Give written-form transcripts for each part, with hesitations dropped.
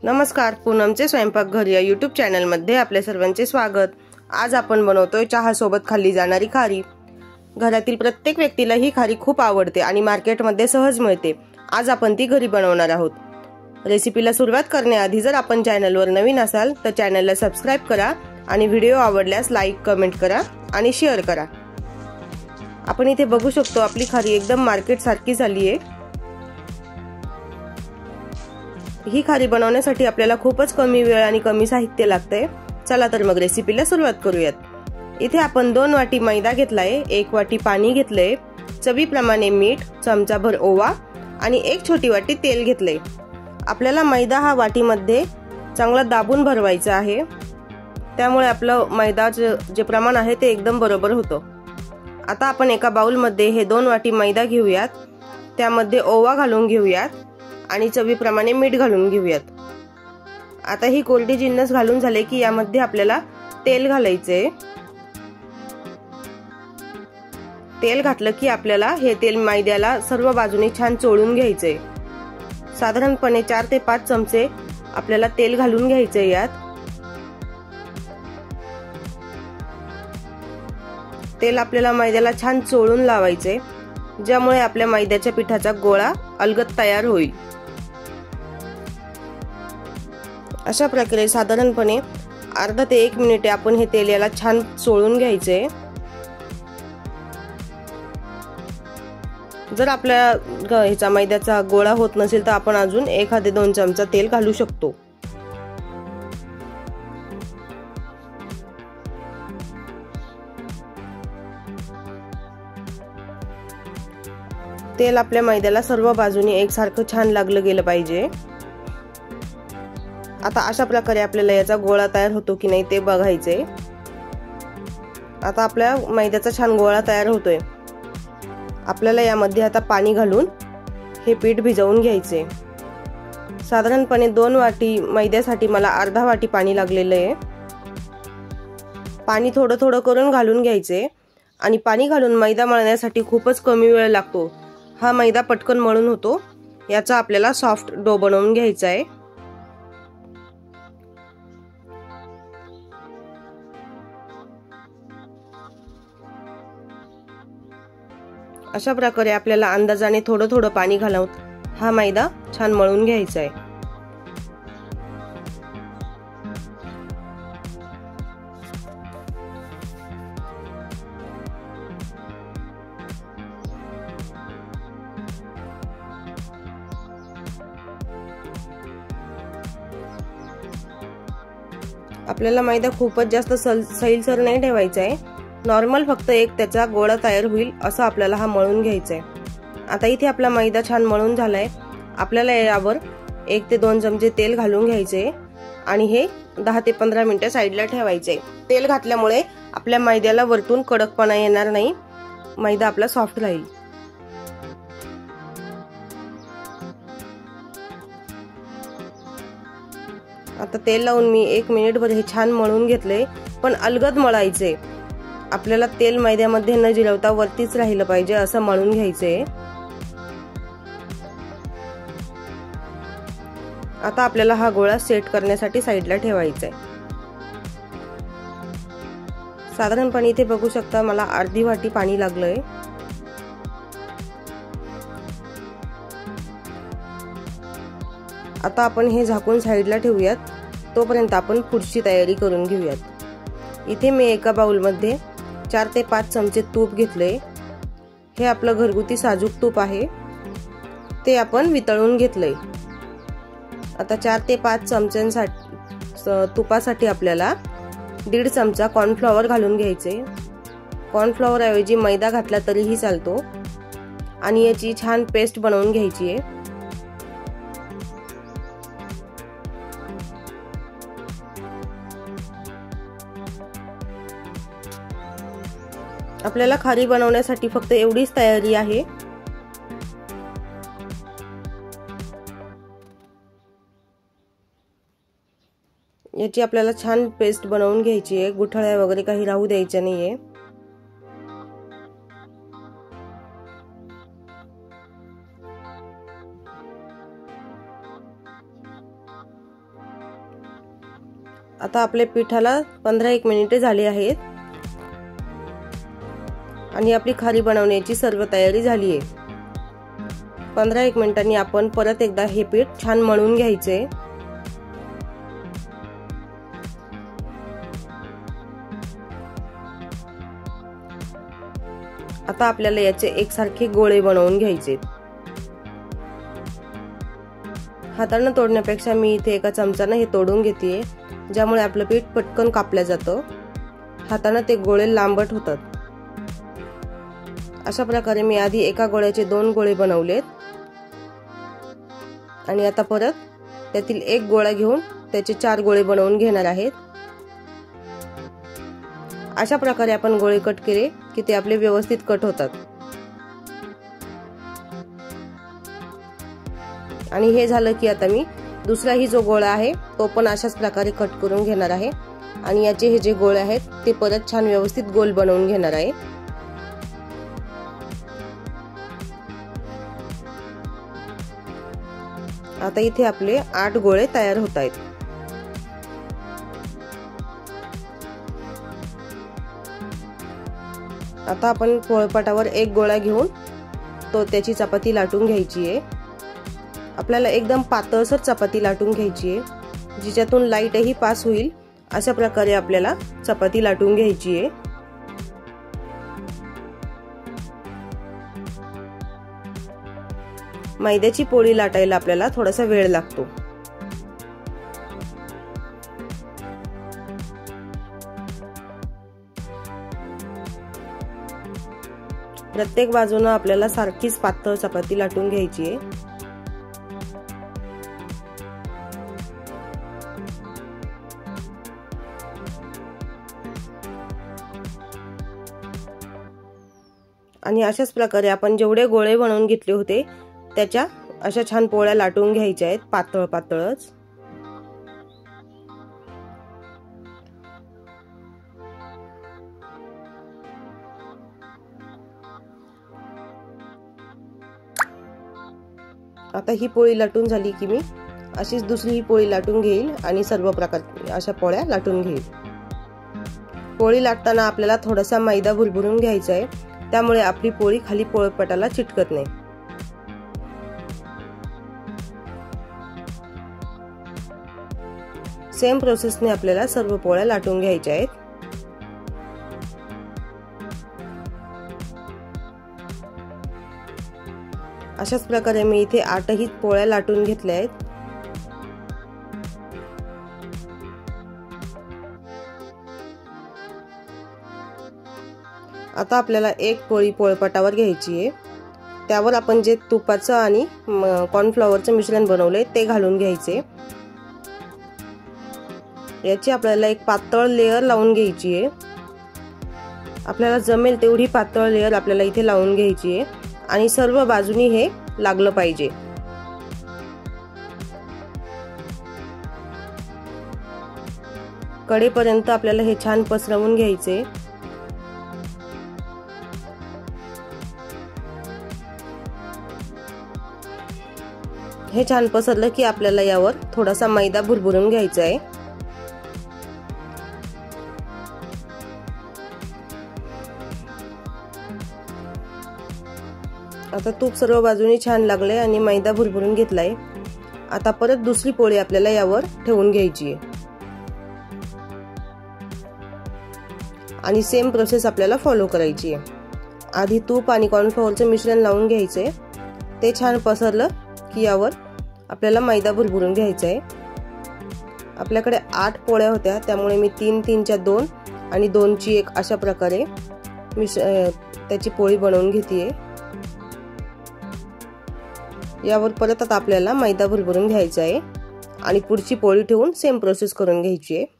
नमस्कार, पूनमचे स्वयंपाकघर या यूट्यूब चॅनलमध्ये आपल्या सर्वांचे स्वागत। आज आपण बनवतोय चहा सोबत खाल्ली जाणारी खारी। घरातील प्रत्येक व्यक्तीला ही खारी खूप आवडते आणि मार्केटमध्ये सहज मिळते। आज आपण ती घरी बनवणार आहोत। रेसिपीला सुरुवात करण्याआधी जर आपण चॅनलवर नवीन असाल तर चॅनलला सबस्क्राइब करा आणि व्हिडिओ आवडल्यास लाईक, कमेंट करा आणि शेअर करा। आपण इथे बघू शकतो आपली खारी एकदम मार्केट सारखी झाली आहे। ही खारी बनवण्यासाठी आपल्याला खूपच कमी वेळ आणि कमी साहित्य लागते। चला तर मग रेसिपीला सुरुवात करूयात। इथे आपण 2 वाटी मैदा घेतलाय, 1 वाटी पाणी घेतलंय, चवीप्रमाणे मीठ, चमचाभर ओवा आणि 1 छोटी वाटी तेल घेतलंय। आपल्याला मैदा हा वाटीमध्ये चांगला दाबून भरवायचा आहे, त्यामुळे आपलं मैदाचं जे प्रमाण आहे ते एकदम बरोबर होतं। आता आपण एका बाउलमध्ये हे 2 वाटी मैदा घेऊयात, त्यामध्ये ओवा घालून घेऊयात आणि चवीप्रमाणे मीठ घालून घेऊयात। आता ही कोरडी जिन्नस घालून झाले की यामध्ये आपल्याला तेल घालायचे। तेल घातलं की आपल्याला हे तेल मैद्याला सर्व बाजूने छान चोळून घ्यायचे। साधारणपणे 4 ते 5 चमचे आपल्याला तेल घालून घ्यायचे। यात तेल आपल्याला मैद्याला छान चोळून लावायचे, ज्यामुळे आपल्या मैद्याच्या पिठाचा गोळा अलगद तयार होईल। अशा प्रकारे साधारणपणे अर्धा ते 1 मिनिट आपण हे तेल याला छान चोळून घ्यायचे। जर आपल्या ह्याचा मैद्याचा गोळा होत नसेल तर आपण अजून 1 ते 2 चमचा तेल घालू शकतो। तेल आपल्या मैद्याला सर्व बाजूने एकसारखं छान लागलं गेलं पाहिजे। आता अशा प्रकारे आपल्याला याचा गोळा तयार होतो की नाही ते बघायचे। आता आपल्या मैद्याचा छान गोळा तयार होतोय। आपल्याला यामध्ये आता पाणी घालून हे पीठ भिजवून घ्यायचे। साधारणपणे 2 वाटी मैद्यासाठी मला अर्धा वाटी पाणी लागलेलं आहे। पाणी थोडं थोडं करून घालून घ्यायचे आणि पाणी घालून मैदा मळण्यासाठी खूपच कमी वेळ लागतो। हा मैदा पटकन मळून होतो। याचा आपल्याला सॉफ्ट डो बनवून घ्यायचा आहे। अशा प्रकारे आपल्याला अंदाजाने थोडं थोडं पाणी घालून हा मैदा छान मळून घ्यायचा आहे। आपल्याला मैदा खूपच जास्त सैलसर नाही ठेवायचा आहे। नॉर्मल फक्त एक त्याचा गोळा तयार होईल असं आपल्याला हा मळून घ्यायचा आहे। आता इथे आपला मैदा छान मळून झालाय। आपल्याला यावर 1 ते 2 चमचे तेल घालून घ्यायचे आणि हे 10 ते 15 मिनिटं साईडला ठेवायचे। तेल घातल्यामुळे आपल्या मैद्याला वरतून कडकपणा येणार नाही, मैदा आपला सॉफ्ट राहील। आता तेल लावून मी 1 मिनिटभर हे छान मळून घेतले, पण अलगद मळायचे। आपल्याला तेल मैद्यामध्ये न जिरवता वरतीच राहिलं पाहिजे असं मळून घ्यायचे। आता आपल्याला हा गोळा सेट करण्यासाठी साईडला ठेवायचा आहे। साधारणपणे इथे बघू शकता मला अर्धी वाटी पाणी लागलंय। आता आपण हे झाकून साईडला ठेवूयात, तोपर्यंत आपण पुढची तयारी करून घेऊयात। इथे मी एका बाउलमध्ये 4 ते 5 चमचे तूप घेतले। हे आपलं घरगुती साजूक तूप आहे, ते आपण वितळून घेतलंय। आता 4 ते 5 चमच्यांसाठी तुपासाठी आपल्याला 1.5 चमचा कॉर्नफ्लॉवर घालून घ्यायचे। कॉर्नफ्लॉवर ऐवजी मैदा घातला तरीही चालतो आणि याची छान पेस्ट बनवून घ्यायची आहे। आपल्याला खारी बनवण्यासाठी फक्त एवढीच तयारी आहे। याची आपल्याला छान पेस्ट बनवून घ्यायची आहे, गुठळ्या वगैरे काही राहू द्यायच्या नाहीये। आता आपल्या पिठाला 15-1 मिनिटे झाली आहेत आणि आपली खारी बनवण्याची सर्व तयारी झाली आहे। 15-1 मिनिटांनी आपण परत एकदा हे पीठ छान मळून घ्यायचे। आता आपल्याला याचे एकसारखे गोळे बनवून घ्यायचे। हाताने तोडण्यापेक्षा मी इथे एका चमचाने हे तोडून घेते, ज्यामुळे आपलं पीठ पटकन कापलं जातं। हाताने ते गोळे लांबट होतात। अशा प्रकारे मी आधी एका गोळ्याचे 2 गोळे बनवलेत आणि आता परत त्यातील एक गोळा घेऊन त्याचे 4 गोळे बनवून घेणार आहेत। अशा प्रकारे आपण गोळे कट केले की ते आपले व्यवस्थित कट होतात। आणि हे झालं की आता मी दुसराही जो गोळा आहे तो पण अशाच प्रकारे कट करून घेणार आहे आणि याचे हे जे गोळे आहेत ते परत छान व्यवस्थित गोल बनवून घेणार आहे। आता इथे आपले 8 गोळे तयार होत आहेत। आता आपण पोळपाटावर एक गोळा घेऊन त्याची चपाती लाटून घ्यायची आहे। आपल्याला एकदम पातळसर चपाती लाटून घ्यायची आहे, जिच्यातून लाईटही पास होईल अशा प्रकारे आपल्याला चपाती लाटून घ्यायची आहे। मैद्याची पोळी लाटायला आपल्याला थोडासा वेळ लागतो। प्रत्येक बाजूने आपल्याला सारखीच पातळ चपाती लाटून घ्यायची आहे। आणि अशाच प्रकारे आपण जेवढे गोळे बनवून घेतले होते त्याच्या अशा छान पोळ्या लाटून घ्यायच्या आहेत, पातळ पातळच। आता ही पोळी लाटून झाली की मी अशीच दुसरी ही पोळी लाटून घेईल आणि सर्व प्रकार अशा पोळ्या लाटून घेईल। पोळी लाटताना आपल्याला थोडासा मैदा भुरभुरून घ्यायचा आहे, त्यामुळे आपली पोळी खाली पोळपाटाला चिटकत नाही। सेम प्रोसेसने आपल्याला सर्व पोळ्या लाटून घ्यायच्या आहेत। अशाच प्रकारे मी इथे 8ही पोळ्या लाटून घेतल्या आहेत। आता आपल्याला एक पोळी पोळपाटावर घ्यायची आहे, त्यावर आपण जे तुपाचं आणि कॉर्नफ्लॉवरचं मिश्रण बनवलंय ते घालून घ्यायचे। याची आपल्याला एक पातळ लेयर लावून घ्यायची आहे। आपल्याला जमेल तेवढी पातळ लेयर आपल्याला इथे लावून घ्यायची आहे आणि सर्व बाजूनी हे लागलं पाहिजे। कडेपर्यंत आपल्याला हे छान पसरवून घ्यायचे। हे छान पसरलं की आपल्याला यावर थोडासा मैदा भुरभुरून घ्यायचा आहे। आता तूप सर्व बाजूनी छान लागले आणि मैदा भुरभुरून घेतलाय। आता परत दुसरी पोळी आपल्याला यावर ठेवून घ्यायची आहे आणि सेम प्रोसेस आपल्याला फॉलो करायची आहे। आधी तूप आणि कॉर्नफ्लॉवरचं मिश्रण लावून घ्यायचे, ते छान पसरलं की यावर आपल्याला मैदा भुरभुरून घ्यायचा आहे। आपल्याकडे 8 पोळ्या होत्या, त्यामुळे मी 3-3च्या 2 आणि 2ची 1 अशा प्रकारे त्याची पोळी बनवून घेतेय। यावर परत आता आपल्याला मैदा भुरभुरून घ्यायचा आहे आणि पुढची पोळी ठेवून सेम प्रोसेस करून घ्यायची आहे।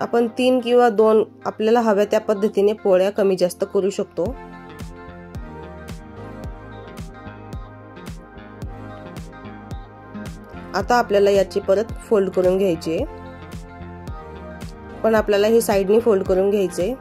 आपण 3 किंवा 2 आपल्याला हव्या त्या पद्धतीने पोळ्या कमी जास्त करू शकतो। आता आपल्याला याची परत फोल्ड करून घ्यायची आहे। पण आपल्याला हे साइडनी फोल्ड करून घ्यायचे।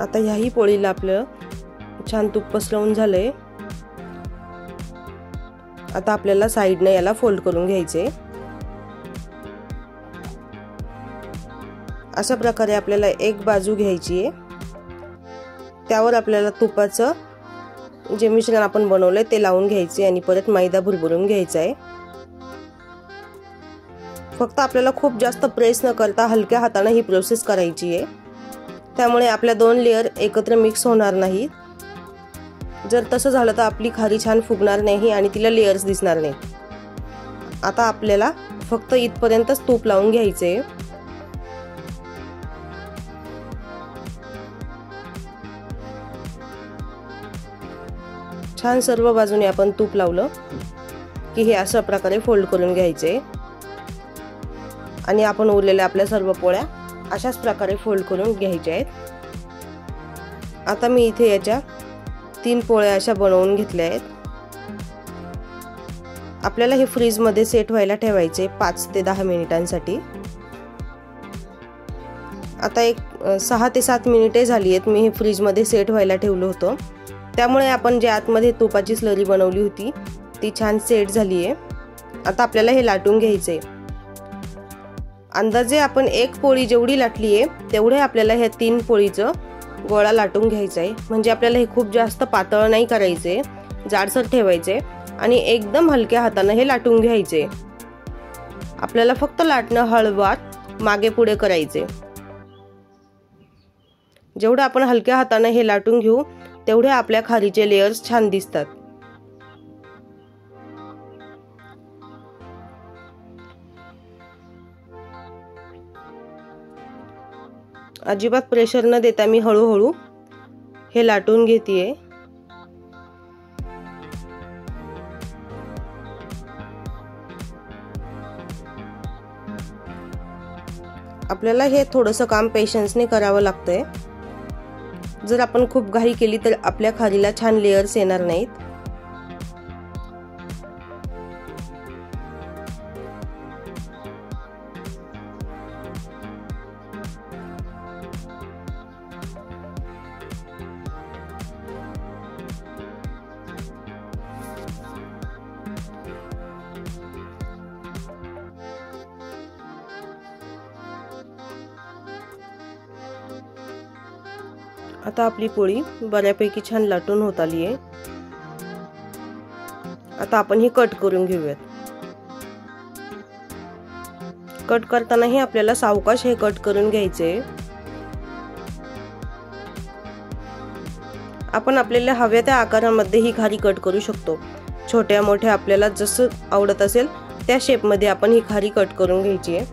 आता ह्याही पोळीला आपलं छान तूप पसरवून झालंय। आता आपल्याला साइडने याला फोल्ड करून घ्यायचे। अशा प्रकारे आपल्याला एक बाजू घ्यायची आहे, त्यावर आपल्याला तुपाचं जे मिश्रण आपण बनवलंय ते लावून घ्यायचे आणि परत मैदा भुरभुरून घ्यायचा आहे। फक्त आपल्याला खूप जास्त प्रेस न करता हलक्या हाताने ही प्रोसेस करायची आहे, त्यामुळे आपल्या दोन लेयर एकत्र मिक्स होणार नाहीत। जर तसं झालं तर आपली खारी छान फुगणार नाही आणि तिला लेयर्स दिसणार नाहीत। आता आपल्याला फक्त इथपर्यंतच तूप लावून घ्यायचे। छान सर्व बाजूने आपण तूप लावलं की हे अशा प्रकारे फोल्ड करून घ्यायचे आणि आपण उरलेल्या आपल्या सर्व पोळ्या अशाच प्रकारे फोल्ड करून घ्यायच्या आहेत। आता मी इथे याच्या 3 पोळ्या अशा बनवून घेतल्या आहेत। आपल्याला हे फ्रीज मध्ये सेट व्हायला ठेवायचे 5 ते 10 मिनिटांसाठी। आता एक 6 ते 7 मिनिटे झाली आहेत मी हे फ्रीज मध्ये सेट व्हायला ठेवलं होतं, त्यामुळे आपण जे आतमध्ये तुपाची स्लरी बनवली होती ती छान सेट झाली आहे। आता आपल्याला हे लाटून घ्यायचे। अंदाजे आपण एक पोळी जेवढी लाटली आहे तेवढे आपल्याला ह्या 3 पोळीचं गोळा लाटून घ्यायचा आहे। म्हणजे आपल्याला हे खूप जास्त पातळ नाही करायचे, जाडसर ठेवायचे आणि एकदम हलक्या हाताने हे लाटून घ्यायचे। आपल्याला फक्त लाटणं हळवात मागे पुढे करायचे। जेवढं आपण हलक्या हाताने हे लाटून घेऊ तेवढे आपल्या खारीचे लेयर्स छान दिसतात। अजिबात प्रेशर न देता मी हळूहळू हे लाटून घेतेय। आपल्याला हे थोडंसं काम पेशन्सने करावं लागतंय। जर आपण खूप घाई केली तर आपल्या खारीला छान लेयर्स येणार नाहीत। आता आपली पोळी बऱ्यापैकी छान लाटून होत आली आहे। आता आपण ही कट करून घेऊयात। कट करतानाही आपल्याला सावकाश हे कट करून घ्यायचे। आपण आपल्याला हव्या त्या आकारामध्ये ही खारी कट करू शकतो। छोट्या मोठ्या आपल्याला जसं आवडत असेल त्या शेप मध्ये आपण ही खारी कट करून घ्यायची आहे।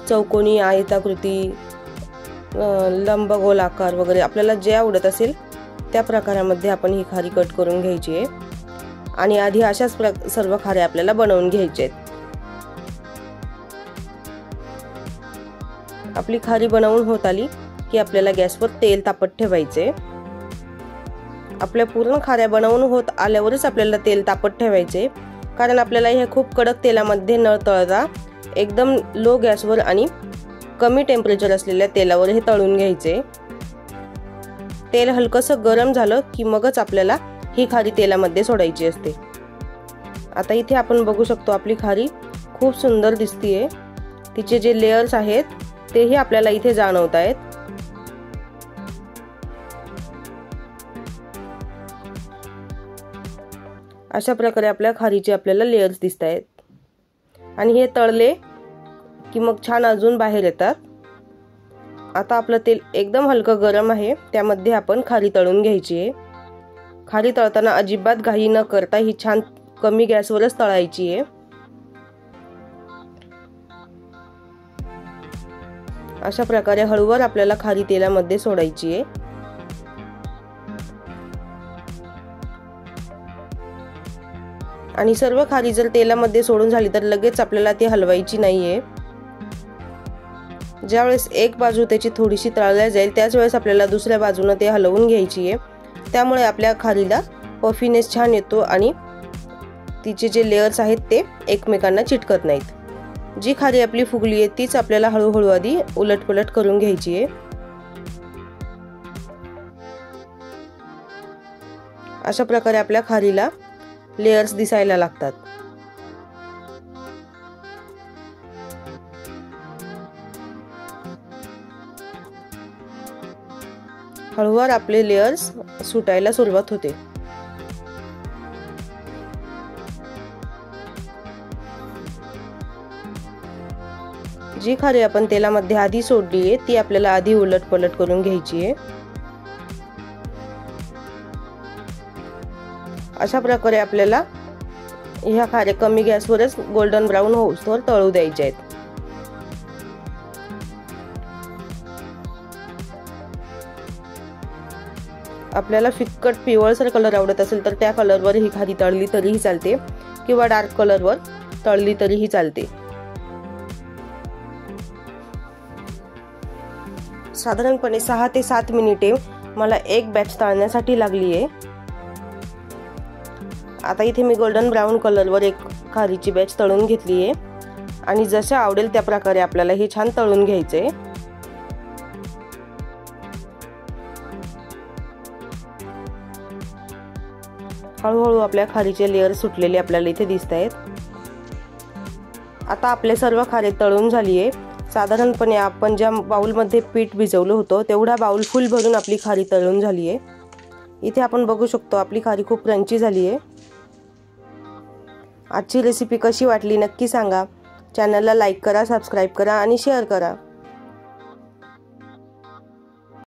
चौकोनी, आयताकृती, लंबगोल आकार वगैरे आपल्याला जे आवडत असेल त्या प्रकारामध्ये आपण ही खारी कट करून घ्यायची आहे आणि आधी अशाच सर्व खाऱ्या आपल्याला बनवून घ्यायच्या आहेत। आपली खारी बनवून होत आली की आपल्याला गॅसवर तेल तापत ठेवायचे। आपल्या पूर्ण खाऱ्या बनवून होत आल्यावरच आपल्याला तेल तापत ठेवायचे, कारण आपल्याला हे खूप कडक तेलामध्ये न तळता एकदम लो गॅसवर आणि कमी टेम्परेचर असलेल्या तेलावर हे तळून घ्यायचे। तेल हलकसं गरम झालं की मगच आपल्याला ही खारी तेलामध्ये सोडायची असते। आता इथे आपण बघू शकतो आपली खारी खूप सुंदर दिसतीये। तिचे जे लेयर्स आहेत तेही आपल्याला इथे जाणवत आहेत। अशा प्रकारे आपल्या खारीचे आपल्याला लेयर्स दिसत आहेत आणि हे तळले की मग छान अजून बाहेर येतात। आता आपलं तेल एकदम हलकं गरम आहे, त्यामध्ये आपण खारी तळून घ्यायची आहे। खारी तळताना अजिबात घाई न करता ही छान कमी गॅसवरच तळायची आहे। अशा प्रकारे हळूवार आपल्याला खारी तेलामध्ये सोडायची आहे। आणि सर्व खारी जर तेलामध्ये सोडून झाली तर लगेच आपल्याला ती हलवायची नाहीये। ज्यावेळेस एक बाजू त्याची थोडीशी तळल्या जाईल त्याच वेळेस आपल्याला दुसऱ्या बाजूने ते हलवून घ्यायची आहे। त्यामुळे आपल्या खारीला पफीनेस छान येतो आणि तिचे जे लेयर्स आहेत ते एकमेकांना चिटकत नाहीत। जी खारी आपली फुगली आहे तीच आपल्याला हळूहळू आधी उलटपलट करून घ्यायची आहे। अशा प्रकारे आपल्या खारीला लेयर्स दिसायला लागतात। हळूवार आपले लेयर्स सुटायला सुरुवात होते। जी खारी आपण तेलामध्ये आधी सोडली आहे ती आपल्याला आधी उलटपलट करून घ्यायची आहे। अशा प्रकारे आपल्याला ह्या खाऱ्या कमी गॅसवरच गोल्डन ब्राऊन होऊस्तोवर तळू द्यायच्या आहेत। आपल्याला फिक्कट पिवळसर कलर आवडत असेल तर त्या कलरवर ही खारी तळली तरीही चालते किंवा डार्क कलरवर तळली तरीही चालते। साधारणपणे 6 ते 7 मिनिटे मला एक बॅच तळण्यासाठी लागली आहे। आता इथे मी गोल्डन ब्राऊन कलरवर एक खारीची बॅच तळून घेतली आहे आणि जशा आवडेल त्या प्रकारे आपल्याला हे छान तळून घ्यायचे। हळूहळू आपल्या खारीचे लेयर सुटलेले आपल्याला इथे दिसत आहेत। आता आपले सर्व खारी तळून झाली आहे। साधारणपणे आपण ज्या बाउलमध्ये पीठ भिजवलं होतं तेवढा बाउल फुल भरून आपली खारी तळून झाली आहे। इथे आपण बघू शकतो आपली खारी खूप क्रंची झाली आहे। आजची रेसिपी कशी वाटली नक्की सांगा। चॅनलला लाईक करा, सबस्क्राईब करा आणि शेअर करा।